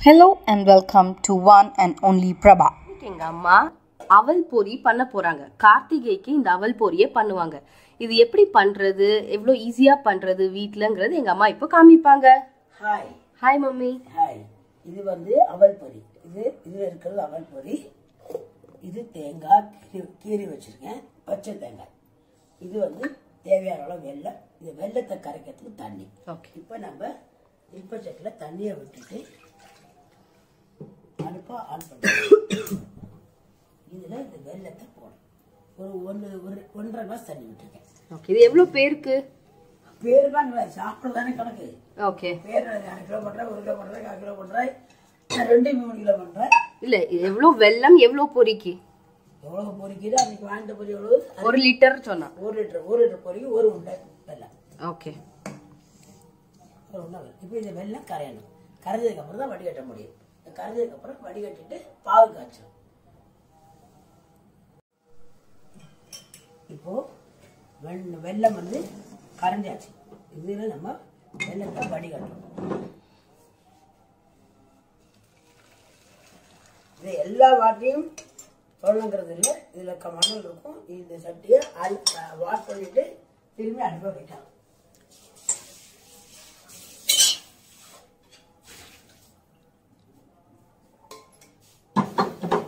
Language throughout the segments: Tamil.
Hello and welcome to one and only Prabha. எங்க அம்மா அவல் பொரி பண்ண போறாங்க. கார்த்திகைக்கு இந்த அவல் பொரியை பண்ணுவாங்க. இது எப்படி பண்றது, எவ்வளவு ஈஸியா பண்றது வீட்லங்கிறது எங்க அம்மா இப்போ காமிப்பாங்க. Hi hi mummy. ஹாய். இது வந்து அவல் பொரி. இதுல இருக்கிறது அவல் பொரி. இது தேங்காய் கீறி வச்சிருக்கேன், பச்சை தேங்காய். இது வந்து தேவையான அளவு வெல்லம். இது வெல்லத்தை கரைக்கிறதுக்கு தண்ணி. ஓகே. இப்போ நம்ம இல்பச்சட்டில் தண்ணியை விட்டுட்டு அடுப்பை ஆன் பண்ணுறோம். இதில் இந்த வெல்லத்தை போடணும். ஒரு 1.5 கிளாஸ் தண்ணி விட்டுருக்கேன். ஓகே. இது எவ்வளவு பேருக்கு? பேருதான் சாப்பிட்றது தானே கணக்கு. ஓகே. பேர் 2 கிலோ பண்ணுறேன், 1 கிலோ பண்ணுறேன், 1/4 கிலோ பண்ணுறேன், 2-3 கிலோ பண்ணுறேன். இல்லை, எவ்வளோ வெல்லம் எவ்வளோ பொரிக்கு? எவ்வளோ பொரிக்குது அன்னைக்கு வாங்கிட்ட பொரி எவ்வளோ? 1 லிட்டர் சொன்னா. 1 லிட்டர் பொரிக்கு 1 உண்டை வெல்லம். ஓகே. ஒரு உண்டை வெல்லம். இப்போ இந்த வெல்லம் கரையணும். கரைஞ்சதுக்கு அப்புறம் தான் வடிகட்ட முடியும். கரைஞ்சதுக்கு அப்புறம் வடிகட்டிட்டு பாகு காய்ச்சணும். இப்போ வெல்லம் வந்து கரைஞ்சாச்சு. இதுல நம்ம வெல்லத்தை வடிகட்டணும். இது எல்லா வாட்டியும் சொல்லணுங்கிறது இல்லை. இதுல மணல் இருக்கும். இந்த சட்டியை வாஷ் பண்ணிட்டு திரும்பி அடுப்பை வைக்கலாம்.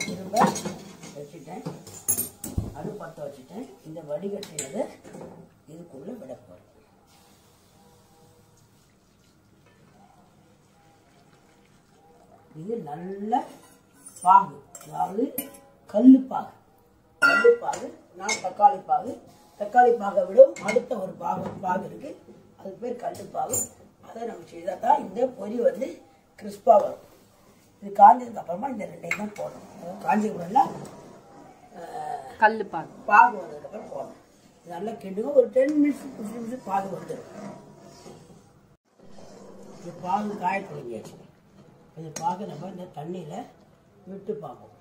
திரும்ப வச்சுட்டேன், அடுப்பு பற்ற வச்சுட்டேன். இந்த வடிகட்டினதை இதுக்குள்ள விட போறேன். இது நல்ல பாகு, அதாவது கல்லுப்பாகு. நான் தக்காளி பாகை விட அடுத்த ஒரு பாகு இருக்கு, அது பேர் கல்லுப்பாகு. அதை நம்ம செய்தால் தான் இந்த பொரி வந்து கிறிஸ்பா வரும். இது காஞ்சதுக்கு அப்புறமா இந்த 2ஐயும் தான் போடணும். காஞ்சதுக்கு பாகு வந்ததுக்கு அப்புறம் போடணும். இது நல்லா கிண்டுங்க. ஒரு 10 மினிட்ஸ் 15 நிமிஷம் பாகு வந்துடும். இந்த பாகு காய தொடங்கியாச்சு. இந்த பாகு நம்ம இந்த தண்ணியில விட்டு பார்ப்போம்.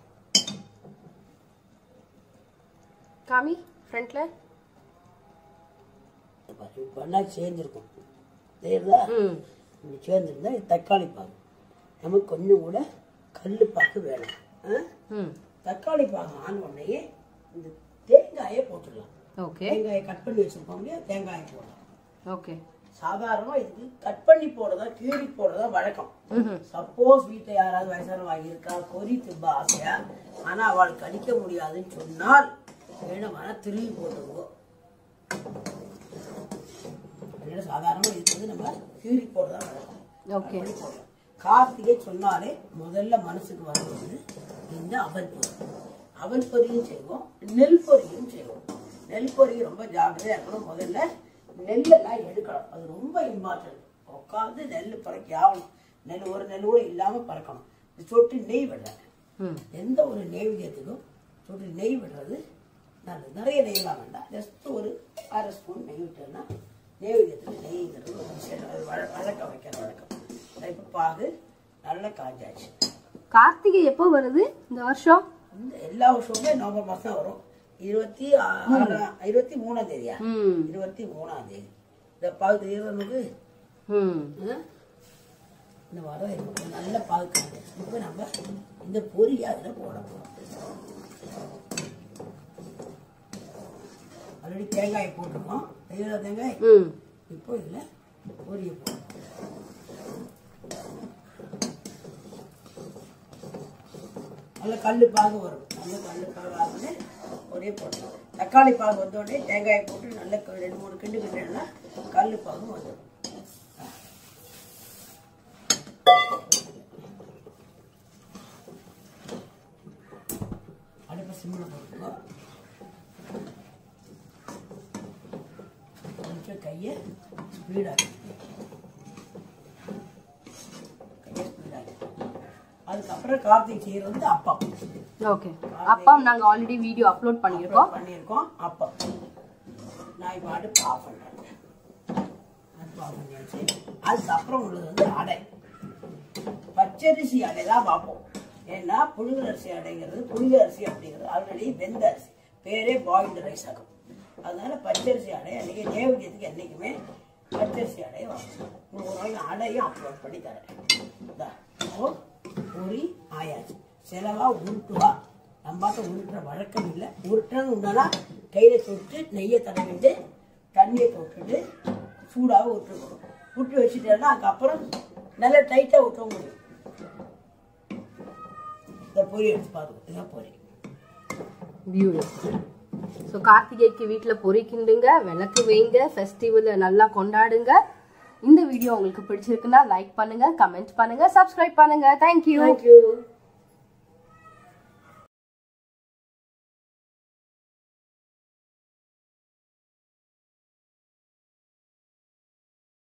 காமி ஃப்ரண்ட்ல பண்ணா சேர்ந்துருக்கும். தெரியுதா? சேர்ந்துருந்தா இது தக்காளி பாகு. நமக்கு கொஞ்சம் கூட கல்லு பாகு வேணும். தக்காளி பாகு ஆன உடனே இந்த தேங்காயை போட்டுடலாம். தேங்காயை கட் பண்ணி வச்சிருக்கோம் இல்லையா, தேங்காயை போடலாம். ஓகே. சாதாரணமா இதுக்கு கட் பண்ணி போடுறதா கீறி போடுறதா வழக்கம். சப்போஸ் வீட்டை யாராவது வயசான வாங்கியிருக்கா, பொரி திம்ப ஆசையா, ஆனா அவளுக்கு கடிக்க முடியாதுன்னு சொன்னால் வேணுமான திரும்பி போட்டுருவோம். சாதாரணமா இதுக்கு வந்து நம்ம கீறி போடுறதா வழக்கம். கார்த்திகை சொன்னாலே முதல்ல மனசுக்கு வருவது இந்த அவல் பொரி. அவல் பொரியும் செய்வோம், நெல் பொரியும் செய்வோம். நெல் பொரி ரொம்ப ஜாக்கிரதையா இருக்கணும். முதல்ல நெல்லெல்லாம் எடுக்கணும். அது ரொம்ப இம்பார்ட்டன்ட். உட்காந்து நெல் பறக்கி ஆகணும். ஒரு நெல் கூட இல்லாம பறக்கணும். சொட்டு நெய் விடுறேன். எந்த ஒரு நெய்வேத்தியத்துக்கும் சொட்டு நெய் விடுறது நல்லது. நிறைய நெய்லாம் வேண்டாம், ஜஸ்ட் ஒரு 1/2 ஸ்பூன் நெய் விட்டோம்னா நெய்வேத்தியத்துக்கு நெய்ங்கிறது ஒரு விஷயம். வழக்கம் வைக்கிற வழக்கம். இப்போ பாகு நல்லா காஞ்சாச்சு. கார்த்திகை எப்போ வருது இந்த வருஷம்? இந்த எல்லா வருஷமுமே நவம்பர் மாசம் வரும். 23ஆம் தேதியா? 23ஆம் தேதி இந்த பாகு தெரியுது நமக்கு. இந்த வாரம் நல்ல பாகு காஞ்சாச்சு. இப்போ நம்ம இந்த பொரியை அதில் போடணும். ஆல்ரெடி தேங்காயை போட்டிருக்கோம். தெரியுதா தேங்காய்? இப்போ இதில் பொரியை போடணும். நல்ல கல்லு பாகு வரும். நல்ல கல்லு பாகு ஆகுது ஒரே போடணும். தக்காளி பாகு வந்தோடனே தேங்காயை போட்டு நல்ல 2-3 கிண்டுனா கல்லு பாகு வந்துடும். அடுப்பை சிம்மில் போட்டுக்கோ. கொஞ்சம் கையை ஸ்பீடாக அதுக்கப்புறம் கார்த்திகை செய்யறது வந்து அப்பம். ஓகே. அப்பம் நாங்க ஆல்ரெடி வீடியோ அப்லோட் பண்ணியிருக்கோம். அப்பம் நான் இப்போ அடுப்பு ஆஃப் பண்ணுறேன். அடுப்பு ஆஃப் பண்ணியாச்சு. அதுக்கப்புறம் உள்ளது வந்து அடை. பச்சரிசி அடை தான் பார்ப்போம். ஏன்னா புழுங்கல் அரிசி அடைங்கிறது, புழுங்கல் அரிசி அப்படிங்கிறது ஆல்ரெடி வெந்த அரிசி, பேரே பாயில்டு ரைஸ் ஆகும். அதனால பச்சரிசி அடை அன்றைக்கி நேவேத்தியத்துக்கு என்றைக்குமே பச்சரிசி அடையை வாங்கணும். ஒரு நாளைக்கு அடையும் அப்லோட் பண்ணி தரேன். பொரி ஆயாச்சு. செலவா உருட்டுவா. நம்மாட்ட உருட்டுற வழக்கம் இல்லை. உருட்டுன்னு உடனே கையில் தொட்டு நெய்யை தடவிட்டு தண்ணியை போட்டுட்டு சூடாக விட்டுருக்கணும். விட்டு வச்சுட்டேன்னா அதுக்கப்புறம் நல்லா டைட்டாக விட்ட முடியும். இந்த பொரி எடுத்து பார்த்துக்கோ. இதுதான் பொரி. பியூட்டிஃபுல். ஸோ கார்த்திகைக்கு வீட்டில் பொரி கிண்டுங்க, விளக்கு வைங்க, ஃபெஸ்டிவலை நல்லா கொண்டாடுங்க. இந்த வீடியோ உங்களுக்கு பிடிச்சிருக்குன்னா லைக் பண்ணுங்க, கமெண்ட் பண்ணுங்க, சப்ஸ்கிரைப் பண்ணுங்க. தேங்க்யூ.